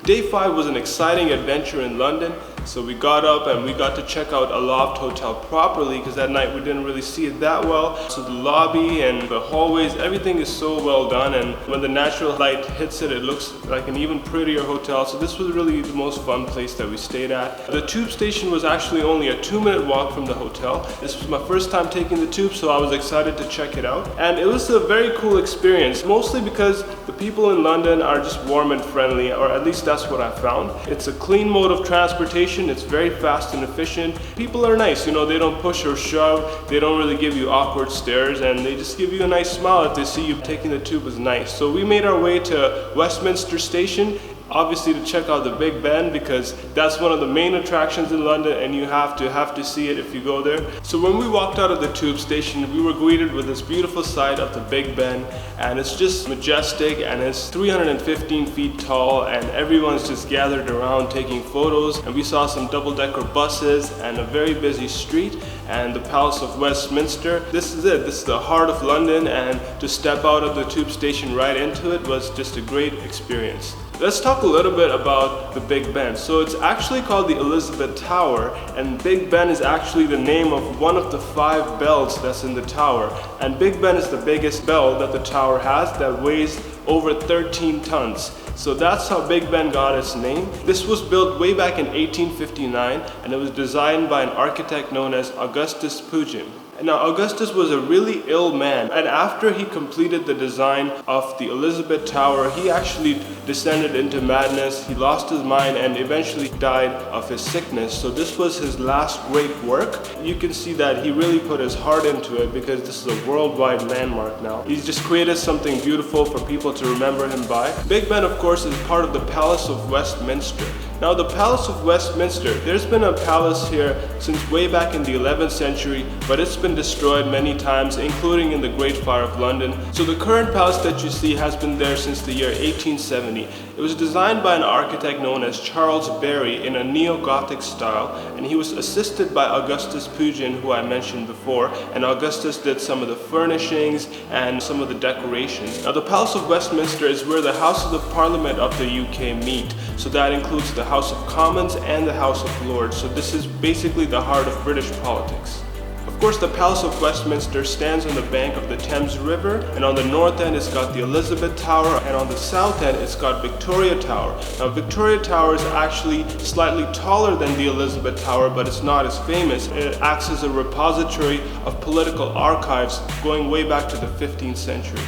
Day 5 was an exciting adventure in London. So we got up and we got to check out Aloft Hotel properly because that night we didn't really see it that well. So the lobby and the hallways, everything is so well done, and when the natural light hits it, it looks like an even prettier hotel. So this was really the most fun place that we stayed at. The tube station was actually only a 2-minute walk from the hotel. This was my first time taking the tube, so I was excited to check it out. And it was a very cool experience, mostly because the people in London are just warm and friendly, or at least that's what I found. It's a clean mode of transportation. It's very fast and efficient. People are nice, you know, they don't push or shove. They don't really give you awkward stares, and they just give you a nice smile if they see you taking the tube is nice. So we made our way to Westminster Station, obviously to check out the Big Ben, because that's one of the main attractions in London and you have to see it if you go there. So when we walked out of the tube station, we were greeted with this beautiful sight of the Big Ben, and it's just majestic, and it's 315 feet tall, and everyone's just gathered around taking photos. And we saw some double-decker buses and a very busy street and the Palace of Westminster. This is it. This is the heart of London, and to step out of the tube station right into it was just a great experience. Let's talk a little bit about the Big Ben. So it's actually called the Elizabeth Tower, and Big Ben is actually the name of one of the 5 bells that's in the tower. And Big Ben is the biggest bell that the tower has, that weighs over 13 tons. So that's how Big Ben got its name. This was built way back in 1859, and it was designed by an architect known as Augustus Pugin. Now, Augustus was a really ill man, and after he completed the design of the Elizabeth Tower, he actually descended into madness. He lost his mind and eventually died of his sickness. So this was his last great work. You can see that he really put his heart into it, because this is a worldwide landmark now. He's just created something beautiful for people to remember him by. Big Ben, of course, is part of the Palace of Westminster. Now, the Palace of Westminster, there's been a palace here since way back in the 11th century, but it's been destroyed many times, including in the Great Fire of London. So the current palace that you see has been there since the year 1870. It was designed by an architect known as Charles Barry in a neo-Gothic style, and he was assisted by Augustus Pugin, who I mentioned before, and Augustus did some of the furnishings and some of the decorations. Now, the Palace of Westminster is where the Houses of Parliament of the UK meet, so that includes the House of Commons and the House of Lords. So this is basically the heart of British politics. Of course, the Palace of Westminster stands on the bank of the Thames River, and on the north end it's got the Elizabeth Tower, and on the south end it's got Victoria Tower. Now, Victoria Tower is actually slightly taller than the Elizabeth Tower, but it's not as famous. It acts as a repository of political archives going way back to the 15th century.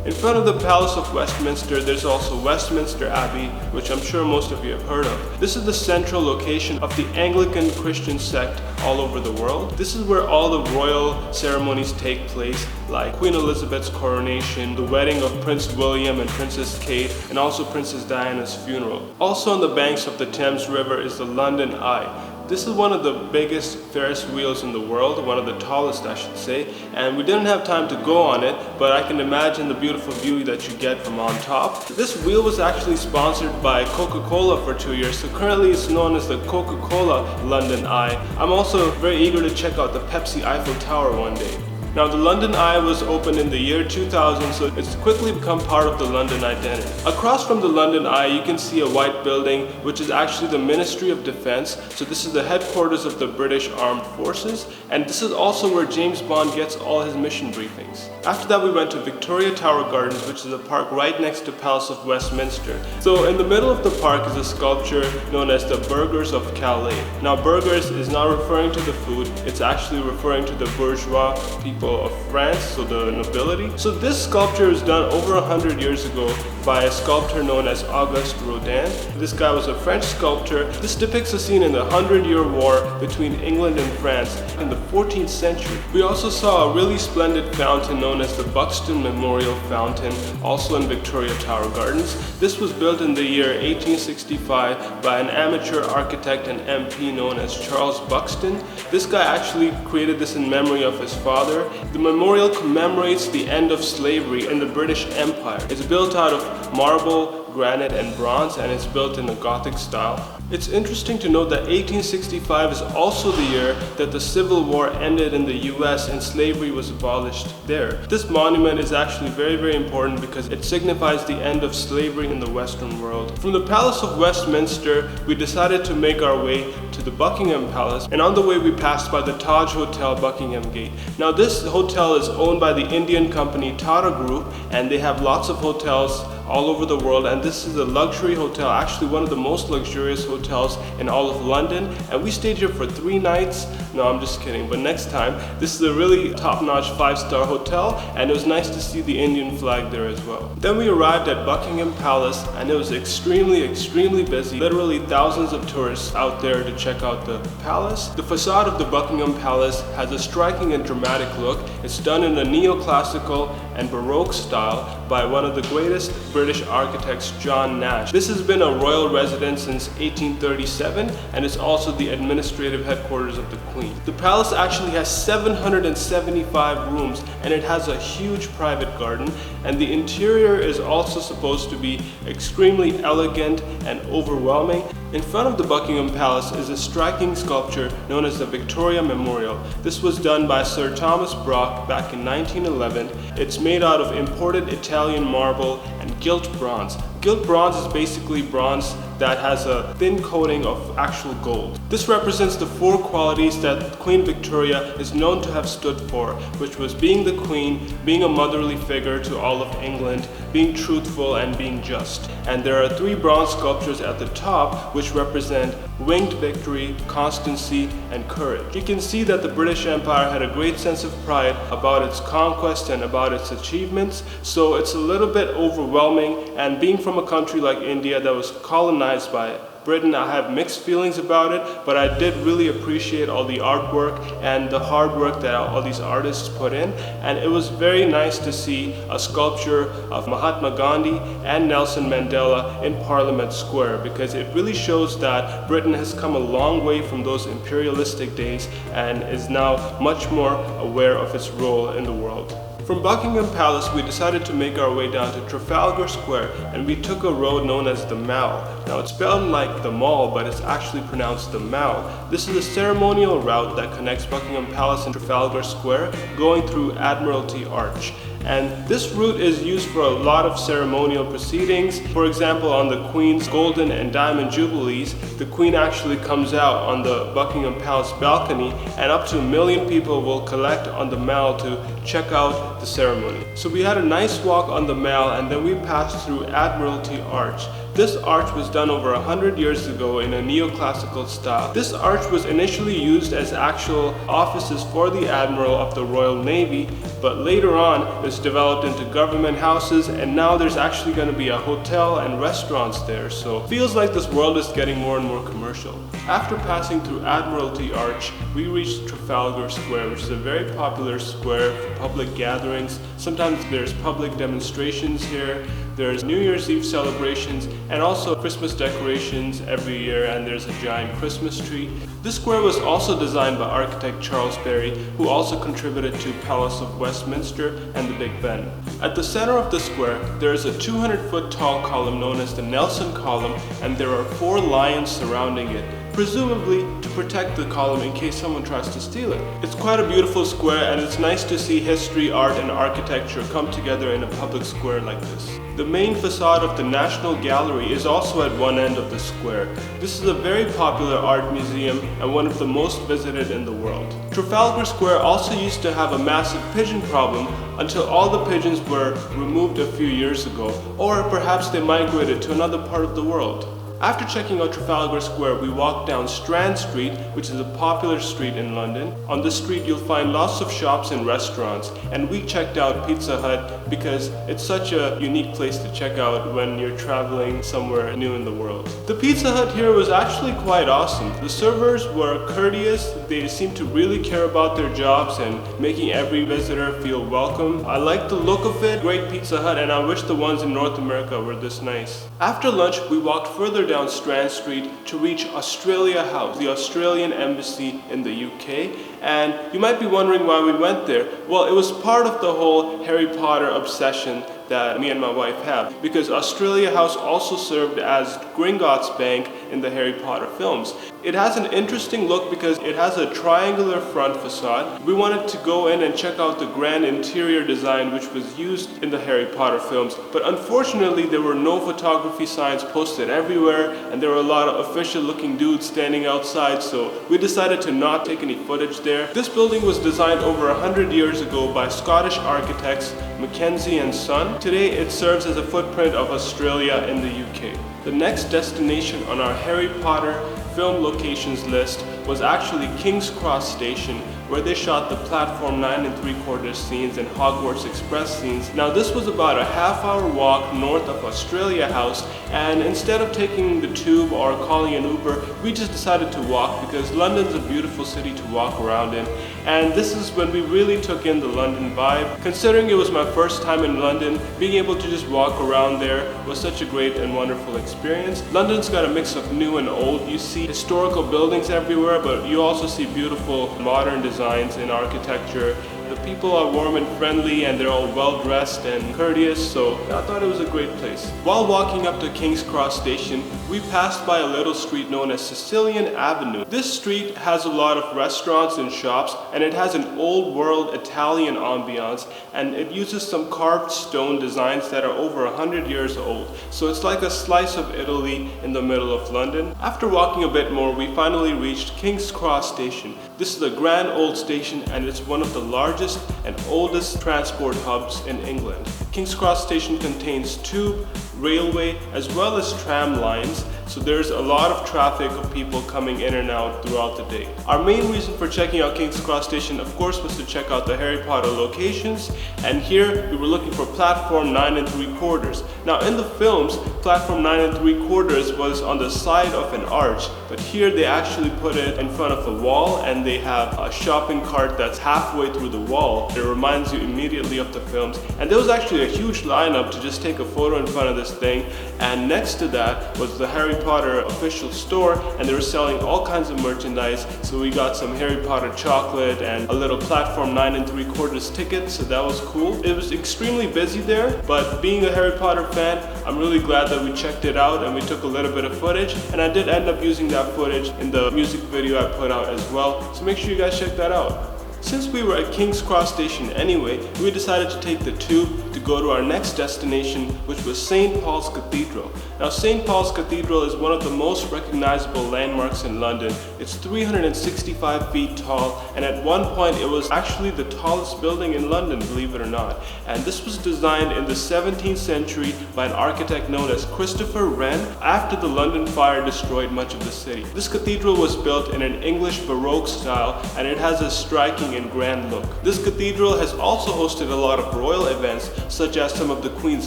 In front of the Palace of Westminster, there's also Westminster Abbey, which I'm sure most of you have heard of. This is the central location of the Anglican Christian sect all over the world. This is where all the royal ceremonies take place, like Queen Elizabeth's coronation, the wedding of Prince William and Princess Kate, and also Princess Diana's funeral. Also on the banks of the Thames River is the London Eye. This is one of the biggest Ferris wheels in the world, one of the tallest I should say, and we didn't have time to go on it, but I can imagine the beautiful view that you get from on top. This wheel was actually sponsored by Coca-Cola for 2 years, so currently it's known as the Coca-Cola London Eye. I'm also very eager to check out the Pepsi Eiffel Tower one day. Now, the London Eye was opened in the year 2000, so it's quickly become part of the London identity. Across from the London Eye, you can see a white building, which is actually the Ministry of Defence. So this is the headquarters of the British Armed Forces, and this is also where James Bond gets all his mission briefings. After that, we went to Victoria Tower Gardens, which is a park right next to Palace of Westminster. So in the middle of the park is a sculpture known as the Burghers of Calais. Now, Burghers is not referring to the food, it's actually referring to the bourgeois people of France, so the nobility. So this sculpture was done over 100 years ago by a sculptor known as Auguste Rodin. This guy was a French sculptor. This depicts a scene in the 100-Year War between England and France in the 14th century. We also saw a really splendid fountain known as the Buxton Memorial Fountain, also in Victoria Tower Gardens. This was built in the year 1865 by an amateur architect and MP known as Charles Buxton. This guy actually created this in memory of his father. The memorial commemorates the end of slavery in the British Empire. It's built out of marble, granite and bronze, and it's built in a Gothic style. It's interesting to note that 1865 is also the year that the Civil War ended in the US and slavery was abolished there. This monument is actually very important because it signifies the end of slavery in the Western world. From the Palace of Westminster, we decided to make our way to the Buckingham Palace, and on the way we passed by the Taj Hotel Buckingham Gate. Now this hotel is owned by the Indian company Tata Group, and they have lots of hotels all over the world, and this is a luxury hotel, actually one of the most luxurious hotels in all of London, and we stayed here for 3 nights. No, I'm just kidding, but next time. This is a really top-notch 5-star hotel, and it was nice to see the Indian flag there as well. Then we arrived at Buckingham Palace, and it was extremely busy. Literally thousands of tourists out there to check out the palace. The facade of the Buckingham Palace has a striking and dramatic look. It's done in a neoclassical and Baroque style by one of the greatest British architects, John Nash. This has been a royal residence since 1837, and it's also the administrative headquarters of the Queen. The palace actually has 775 rooms, and it has a huge private garden, and the interior is also supposed to be extremely elegant and overwhelming. In front of the Buckingham Palace is a striking sculpture known as the Victoria Memorial. This was done by Sir Thomas Brock back in 1911. It's made out of imported Italian marble and gilt bronze. Gilt bronze is basically bronze that has a thin coating of actual gold. This represents the 4 qualities that Queen Victoria is known to have stood for, which was being the Queen, being a motherly figure to all of England, being truthful, and being just. And there are 3 bronze sculptures at the top which represent winged victory, constancy, and courage. You can see that the British Empire had a great sense of pride about its conquest and about its achievements, so it's a little bit overwhelming, and being from a country like India that was colonized by Britain, I have mixed feelings about it, but I did really appreciate all the artwork and the hard work that all these artists put in, and it was very nice to see a sculpture of Mahatma Gandhi and Nelson Mandela in Parliament Square, because it really shows that Britain has come a long way from those imperialistic days and is now much more aware of its role in the world. From Buckingham Palace, we decided to make our way down to Trafalgar Square, and we took a road known as the Mall. Now it's spelled like the mall, but it's actually pronounced the Mall. This is a ceremonial route that connects Buckingham Palace and Trafalgar Square, going through Admiralty Arch. And this route is used for a lot of ceremonial proceedings. For example, on the Queen's Golden and Diamond Jubilees, the Queen actually comes out on the Buckingham Palace balcony, and up to 1 million people will collect on the Mall to check out the ceremony. So we had a nice walk on the Mall, and then we passed through Admiralty Arch. This arch was done over 100 years ago in a neoclassical style. This arch was initially used as actual offices for the Admiral of the Royal Navy, but later on it was developed into government houses, and now there's actually going to be a hotel and restaurants there, so it feels like this world is getting more and more commercial. After passing through Admiralty Arch, we reached Trafalgar Square, which is a very popular square for public gatherings. Sometimes there's public demonstrations here. There's New Year's Eve celebrations and also Christmas decorations every year, and there's a giant Christmas tree. This square was also designed by architect Charles Barry, who also contributed to Palace of Westminster and the Big Ben. At the center of the square, there is a 200-foot tall column known as the Nelson Column, and there are 4 lions surrounding it, presumably to protect the column in case someone tries to steal it. It's quite a beautiful square, and it's nice to see history, art, and architecture come together in a public square like this. The main facade of the National Gallery is also at one end of the square. This is a very popular art museum and one of the most visited in the world. Trafalgar Square also used to have a massive pigeon problem until all the pigeons were removed a few years ago, or perhaps they migrated to another part of the world. After checking out Trafalgar Square, we walked down Strand Street, which is a popular street in London. On this street, you'll find lots of shops and restaurants, and we checked out Pizza Hut because it's such a unique place to check out when you're traveling somewhere new in the world. The Pizza Hut here was actually quite awesome. The servers were courteous, they seemed to really care about their jobs and making every visitor feel welcome. I like the look of it, great Pizza Hut, and I wish the ones in North America were this nice. After lunch, we walked further down Strand Street to reach Australia House, the Australian Embassy in the UK. And you might be wondering why we went there. Well, it was part of the whole Harry Potter obsession that me and my wife have, because Australia House also served as Gringotts Bank in the Harry Potter films. It has an interesting look because it has a triangular front facade. We wanted to go in and check out the grand interior design which was used in the Harry Potter films, but unfortunately there were no photography signs posted everywhere, and there were a lot of official looking dudes standing outside, so we decided to not take any footage there. This building was designed over 100 years ago by Scottish architects Mackenzie and Son. Today it serves as a footprint of Australia in the UK. The next destination on our Harry Potter film locations list was actually King's Cross Station, where they shot the platform 9 3/4 scenes and Hogwarts Express scenes. Now this was about a half-hour walk north of Australia House, and instead of taking the tube or calling an Uber, we just decided to walk because London's a beautiful city to walk around in. And this is when we really took in the London vibe. Considering it was my first time in London, being able to just walk around there was such a great and wonderful experience. London's got a mix of new and old. You see historical buildings everywhere, but you also see beautiful modern designs in architecture. The people are warm and friendly, and they're all well dressed and courteous, so I thought it was a great place. While walking up to King's Cross Station, we passed by a little street known as Sicilian Avenue. This street has a lot of restaurants and shops, and it has an old world Italian ambiance, and it uses some carved stone designs that are over 100 years old. So it's like a slice of Italy in the middle of London. After walking a bit more, we finally reached King's Cross Station. This is a grand old station, and it's one of the largest and oldest transport hubs in England. King's Cross Station contains tube, railway, as well as tram lines, so there's a lot of traffic of people coming in and out throughout the day. Our main reason for checking out King's Cross Station, of course, was to check out the Harry Potter locations, and here we were looking for platform 9 3/4. Now in the films, platform 9 3/4 was on the side of an arch, but here they actually put it in front of a wall, and they have a shopping cart that's halfway through the wall. It reminds you immediately of the films, and there was actually a huge lineup to just take a photo in front of this thing, and next to that was the Harry Potter official store, and they were selling all kinds of merchandise. So we got some Harry Potter chocolate and a little platform 9 3/4 ticket, so that was cool. It was extremely busy there, but being a Harry Potter fan, I'm really glad that we checked it out and we took a little bit of footage, and I did end up using that footage in the music video I put out as well, so make sure you guys check that out. Since we were at King's Cross Station anyway, we decided to take the tube to go to our next destination, which was St. Paul's Cathedral. Now St. Paul's Cathedral is one of the most recognizable landmarks in London. It's 365 feet tall, and at one point it was actually the tallest building in London, believe it or not. And this was designed in the 17th century by an architect known as Christopher Wren after the London fire destroyed much of the city. This cathedral was built in an English Baroque style, and it has a striking and grand look. This cathedral has also hosted a lot of royal events, such as some of the Queen's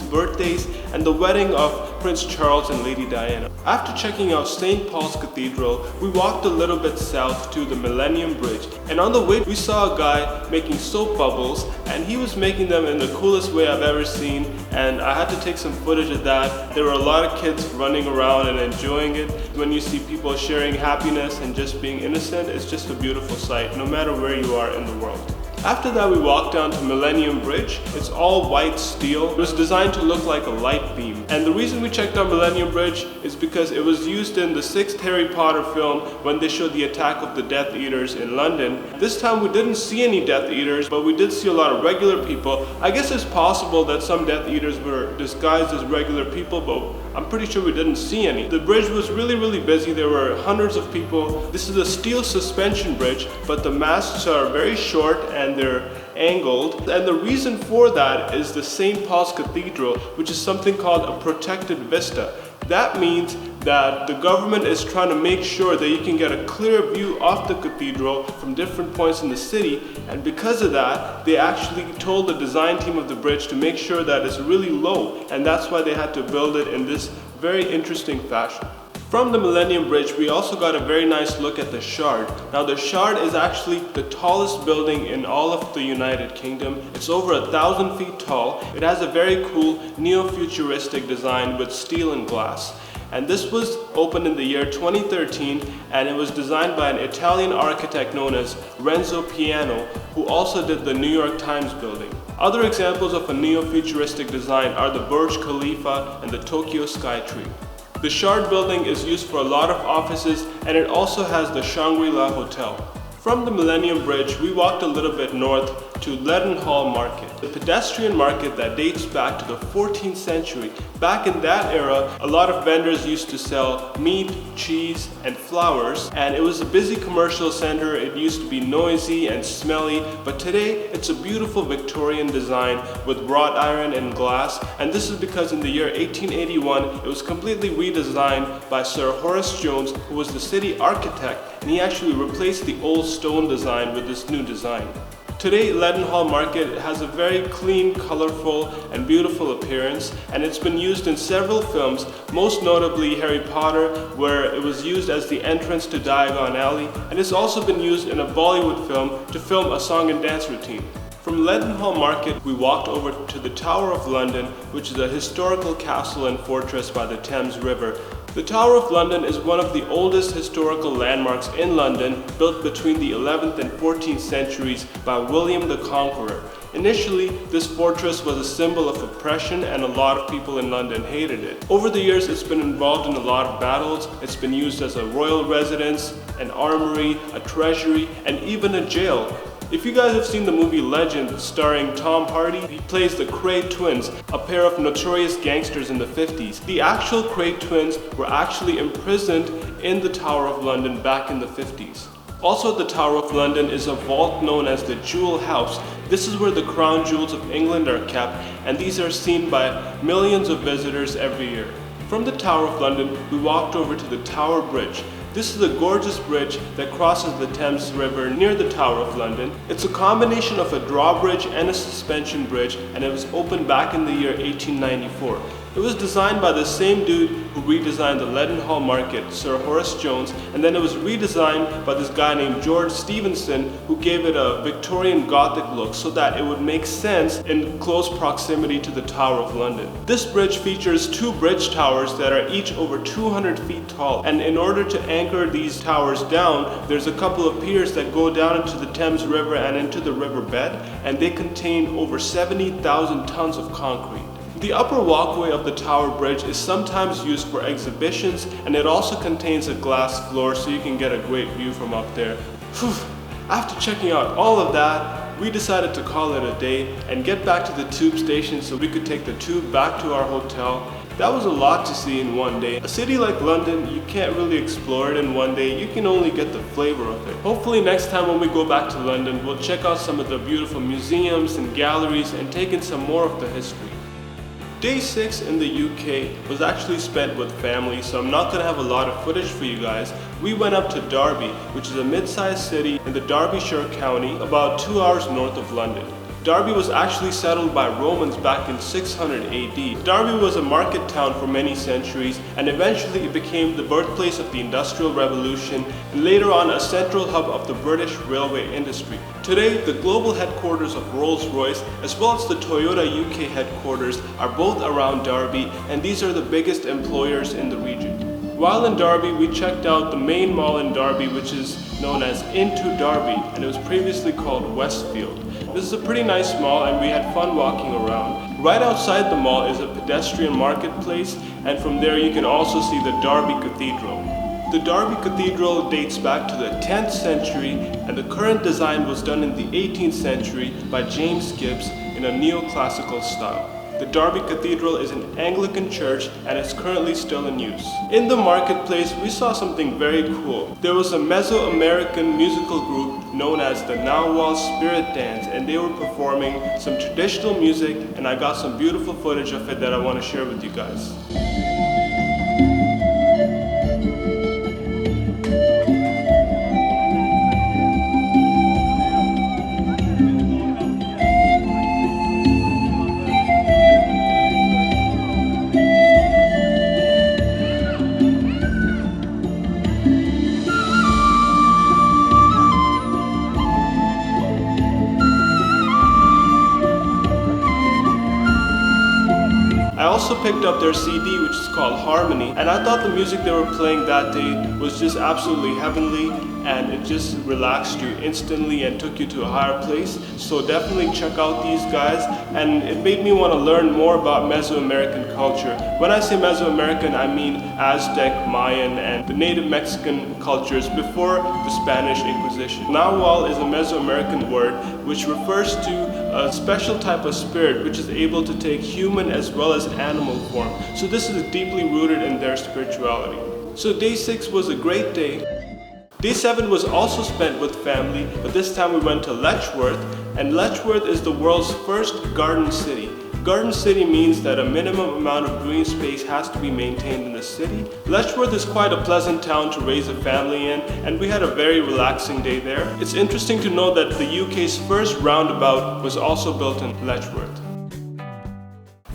birthdays and the wedding of Prince Charles and Lady Diana. After checking out St. Paul's Cathedral, we walked a little bit south to the Millennium Bridge, and on the way we saw a guy making soap bubbles, and he was making them in the coolest way I've ever seen, and I had to take some footage of that. There were a lot of kids running around and enjoying it. When you see people sharing happiness and just being innocent, it's just a beautiful sight, no matter where you are in the world. After that, we walked down to Millennium Bridge. It's all white steel. It was designed to look like a light beam. And the reason we checked out Millennium Bridge is because it was used in the 6th Harry Potter film when they showed the attack of the Death Eaters in London. This time we didn't see any Death Eaters, but we did see a lot of regular people. I guess it's possible that some Death Eaters were disguised as regular people, but I'm pretty sure we didn't see any. The bridge was really busy. There were hundreds of people. This is a steel suspension bridge, but the masts are very short and they're angled, and the reason for that is the St. Paul's Cathedral, which is something called a protected vista. That means that the government is trying to make sure that you can get a clear view of the cathedral from different points in the city, and because of that, they actually told the design team of the bridge to make sure that it's really low, and that's why they had to build it in this very interesting fashion. From the Millennium Bridge, we also got a very nice look at the Shard. Now the Shard is actually the tallest building in all of the United Kingdom. It's over 1,000 feet tall. It has a very cool neo-futuristic design with steel and glass. and this was opened in the year 2013, and it was designed by an Italian architect known as Renzo Piano, who also did the New York Times building. Other examples of a neo-futuristic design are the Burj Khalifa and the Tokyo Skytree. The Shard building is used for a lot of offices, and it also has the Shangri-La Hotel. From the Millennium Bridge, we walked a little bit north to Leadenhall Market, the pedestrian market that dates back to the 14th century. Back in that era, a lot of vendors used to sell meat, cheese, and flowers, and it was a busy commercial center. It used to be noisy and smelly, but today it's a beautiful Victorian design with wrought iron and glass, and this is because in the year 1881, it was completely redesigned by Sir Horace Jones, who was the city architect, and he actually replaced the old stone design with this new design. Today, Leadenhall Market has a very clean, colorful, and beautiful appearance, and it's been used in several films, most notably Harry Potter, where it was used as the entrance to Diagon Alley, and it's also been used in a Bollywood film to film a song and dance routine. From Leadenhall Market, we walked over to the Tower of London, which is a historical castle and fortress by the Thames River. The Tower of London is one of the oldest historical landmarks in London, built between the 11th and 14th centuries by William the Conqueror. Initially, this fortress was a symbol of oppression, and a lot of people in London hated it. Over the years, it's been involved in a lot of battles. It's been used as a royal residence, an armory, a treasury, and even a jail. If you guys have seen the movie Legend starring Tom Hardy, he plays the Cray twins, a pair of notorious gangsters in the 50s. The actual Cray twins were actually imprisoned in the Tower of London back in the 50s. Also at the Tower of London is a vault known as the Jewel House. This is where the crown jewels of England are kept, and these are seen by millions of visitors every year. From the Tower of London, we walked over to the Tower Bridge. This is a gorgeous bridge that crosses the Thames River near the Tower of London. It's a combination of a drawbridge and a suspension bridge, and it was opened back in the year 1894. It was designed by the same dude who redesigned the Leadenhall Market, Sir Horace Jones, and then it was redesigned by this guy named George Stephenson, who gave it a Victorian Gothic look so that it would make sense in close proximity to the Tower of London. This bridge features two bridge towers that are each over 200 feet tall, and in order to anchor these towers down, there's a couple of piers that go down into the Thames River and into the riverbed, and they contain over 70,000 tons of concrete. The upper walkway of the Tower Bridge is sometimes used for exhibitions, and it also contains a glass floor so you can get a great view from up there. Whew. After checking out all of that, we decided to call it a day and get back to the tube station so we could take the tube back to our hotel. That was a lot to see in one day. A city like London, you can't really explore it in one day. You can only get the flavor of it. Hopefully next time when we go back to London, we'll check out some of the beautiful museums and galleries and take in some more of the history. Day 6 in the UK was actually spent with family, so I'm not going to have a lot of footage for you guys. We went up to Darby, which is a mid-sized city in the Derbyshire County, about 2 hours north of London. Darby was actually settled by Romans back in 600 AD. Darby was a market town for many centuries, and eventually it became the birthplace of the Industrial Revolution, and later on a central hub of the British railway industry. Today, the global headquarters of Rolls-Royce, as well as the Toyota UK headquarters, are both around Darby, and these are the biggest employers in the region. While in Darby, we checked out the main mall in Darby, which is known as Intu Darby, and it was previously called Westfield. This is a pretty nice mall, and we had fun walking around. Right outside the mall is a pedestrian marketplace, and from there you can also see the Darby Cathedral. The Darby Cathedral dates back to the 10th century, and the current design was done in the 18th century by James Gibbs in a neoclassical style. The Darby Cathedral is an Anglican church and is currently still in use. In the marketplace, we saw something very cool. There was a Mesoamerican musical group known as the Nahual Spirit Dance, and they were performing some traditional music, and I got some beautiful footage of it that I want to share with you guys. I also picked up their CD, which is called Harmony, and I thought the music they were playing that day was just absolutely heavenly, and it just relaxed you instantly and took you to a higher place. So definitely check out these guys, and it made me want to learn more about Mesoamerican culture. When I say Mesoamerican, I mean Aztec, Mayan, and the native Mexican cultures before the Spanish Inquisition. Nahual is a Mesoamerican word which refers to a special type of spirit which is able to take human as well as animal form. So this is deeply rooted in their spirituality. So day 6 was a great day. Day 7 was also spent with family, but this time we went to Letchworth, and Letchworth is the world's first garden city. Garden city means that a minimum amount of green space has to be maintained in the city. Letchworth is quite a pleasant town to raise a family in, and we had a very relaxing day there. It's interesting to know that the UK's first roundabout was also built in Letchworth.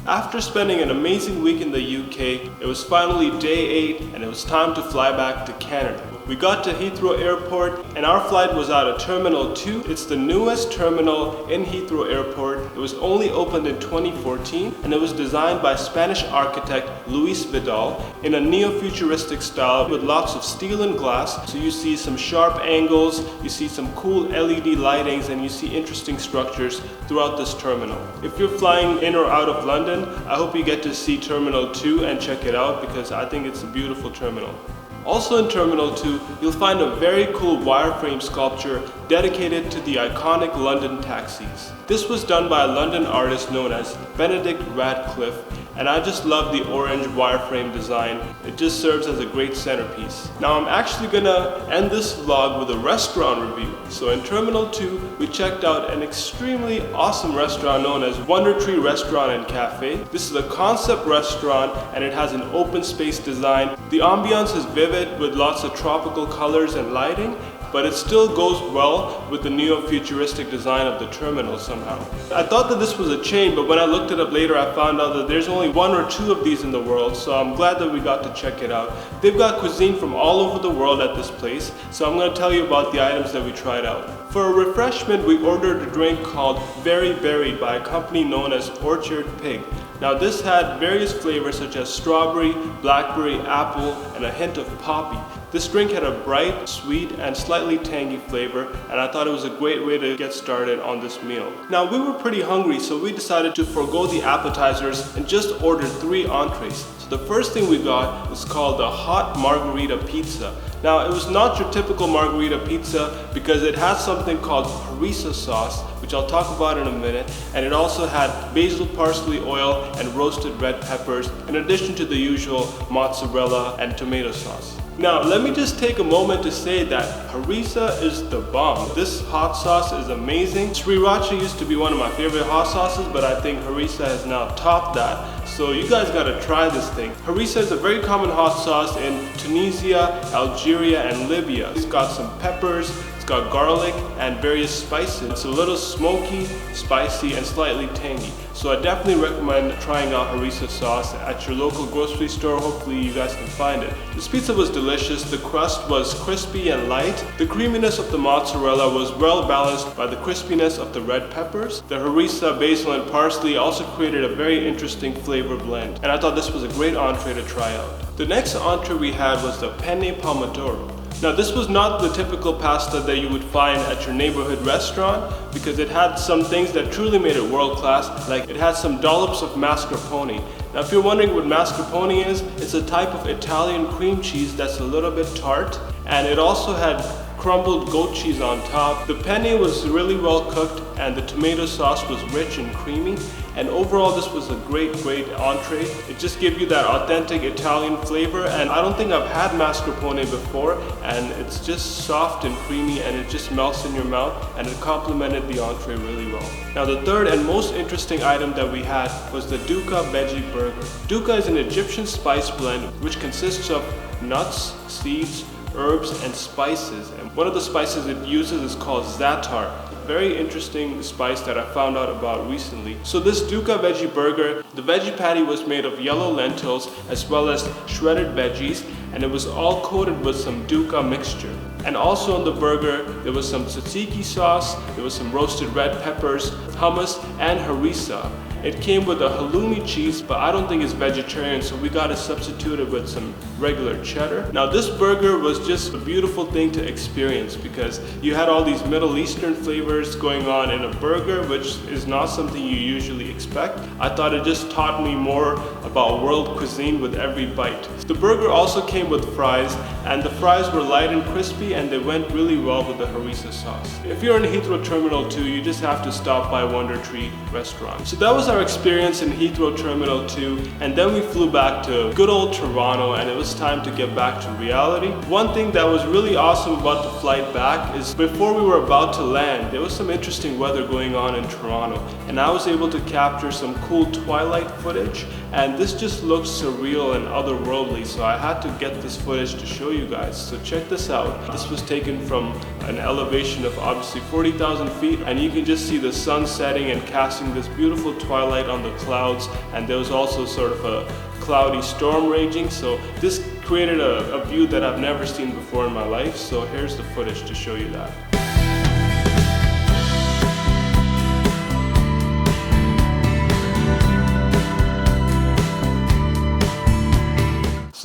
After spending an amazing week in the UK, it was finally day 8 and it was time to fly back to Canada. We got to Heathrow Airport and our flight was out of Terminal 2. It's the newest terminal in Heathrow Airport. It was only opened in 2014 and it was designed by Spanish architect Luis Vidal in a neo-futuristic style with lots of steel and glass. So you see some sharp angles, you see some cool LED lightings, and you see interesting structures throughout this terminal. If you're flying in or out of London, I hope you get to see Terminal 2 and check it out because I think it's a beautiful terminal. Also in Terminal 2, you'll find a very cool wireframe sculpture dedicated to the iconic London taxis. This was done by a London artist known as Benedict Radcliffe, and I just love the orange wireframe design. It just serves as a great centerpiece. Now I'm actually gonna end this vlog with a restaurant review. So in Terminal 2, we checked out an extremely awesome restaurant known as Wondertree Restaurant and Cafe. This is a concept restaurant and it has an open space design. The ambiance is vivid with lots of tropical colors and lighting, but it still goes well with the neo-futuristic design of the terminal somehow. I thought that this was a chain, but when I looked it up later, I found out that there's only 1 or 2 of these in the world, so I'm glad that we got to check it out. They've got cuisine from all over the world at this place, so I'm going to tell you about the items that we tried out. For a refreshment, we ordered a drink called Very Berried by a company known as Orchard Pig. Now this had various flavors such as strawberry, blackberry, apple, and a hint of poppy. This drink had a bright, sweet, and slightly tangy flavor, and I thought it was a great way to get started on this meal. Now we were pretty hungry, so we decided to forego the appetizers and just ordered 3 entrees. So the first thing we got was called the Hot Margarita Pizza. Now it was not your typical margarita pizza because it had something called harissa sauce, which I'll talk about in a minute, and it also had basil parsley oil and roasted red peppers in addition to the usual mozzarella and tomato sauce. Now let me just take a moment to say that harissa is the bomb. This hot sauce is amazing. Sriracha used to be one of my favorite hot sauces, but I think harissa has now topped that. So you guys gotta try this thing. Harissa is a very common hot sauce in Tunisia, Algeria, and Libya. It's got some peppers, it's got garlic, and various spices. It's a little smoky, spicy, and slightly tangy. So I definitely recommend trying out harissa sauce at your local grocery store. Hopefully you guys can find it. This pizza was delicious. The crust was crispy and light. The creaminess of the mozzarella was well balanced by the crispiness of the red peppers. The harissa, basil, and parsley also created a very interesting flavor blend, and I thought this was a great entree to try out. The next entree we had was the penne pomodoro. Now this was not the typical pasta that you would find at your neighborhood restaurant because it had some things that truly made it world class, like it had some dollops of mascarpone. Now if you're wondering what mascarpone is, it's a type of Italian cream cheese that's a little bit tart, and it also had crumbled goat cheese on top. The penne was really well cooked and the tomato sauce was rich and creamy, and overall this was a great entree. It just gave you that authentic Italian flavor, and I don't think I've had mascarpone before, and it's just soft and creamy and it just melts in your mouth, and it complemented the entree really well. Now the third and most interesting item that we had was the Dukkah veggie burger. Dukkah is an Egyptian spice blend which consists of nuts, seeds, herbs, and spices, and one of the spices it uses is called za'atar. Very interesting spice that I found out about recently. So this Dukkah veggie burger, the veggie patty was made of yellow lentils as well as shredded veggies, and it was all coated with some Dukkah mixture. And also on the burger, there was some tzatziki sauce, there was some roasted red peppers, hummus, and harissa. It came with a halloumi cheese, but I don't think it's vegetarian, so we got to substitute it with some regular cheddar. Now this burger was just a beautiful thing to experience because you had all these Middle Eastern flavors going on in a burger, which is not something you usually expect. I thought it just taught me more about world cuisine with every bite. The burger also came with fries, and the fries were light and crispy, and they went really well with the harissa sauce. If you're in Heathrow Terminal 2, you just have to stop by Wondertree restaurant. So that was our experience in Heathrow Terminal 2, and then we flew back to good old Toronto, and it was time to get back to reality. One thing that was really awesome about the flight back is before we were about to land, there was some interesting weather going on in Toronto, and I was able to capture some cool Twilight footage, and this just looked surreal and otherworldly, so I had to get this footage to show you guys. So check this out. This was taken from an elevation of obviously 40,000 feet, and you can just see the sun setting and casting this beautiful twilight on the clouds, and there was also sort of a cloudy storm raging, so this created a view that I've never seen before in my life. So here's the footage to show you that.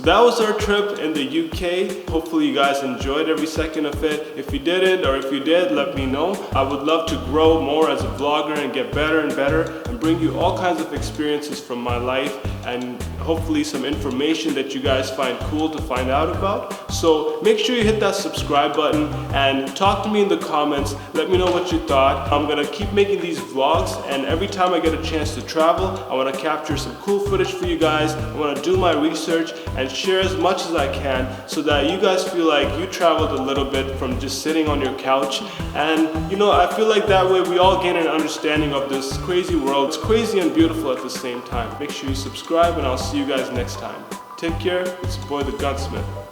That was our trip in the UK. Hopefully you guys enjoyed every second of it. If you didn't, or if you did, let me know. I would love to grow more as a vlogger and get better and better and bring you all kinds of experiences from my life and hopefully some information that you guys find cool to find out about. So make sure you hit that subscribe button and talk to me in the comments. Let me know what you thought. I'm gonna keep making these vlogs, and every time I get a chance to travel, I wanna capture some cool footage for you guys. I wanna do my research and share as much as I can so that you guys feel like you traveled a little bit from just sitting on your couch. And you know, I feel like that way we all gain an understanding of this crazy world. It's crazy and beautiful at the same time. Make sure you subscribe, and I'll see you guys next time. Take care. It's your boy the Gunsmith.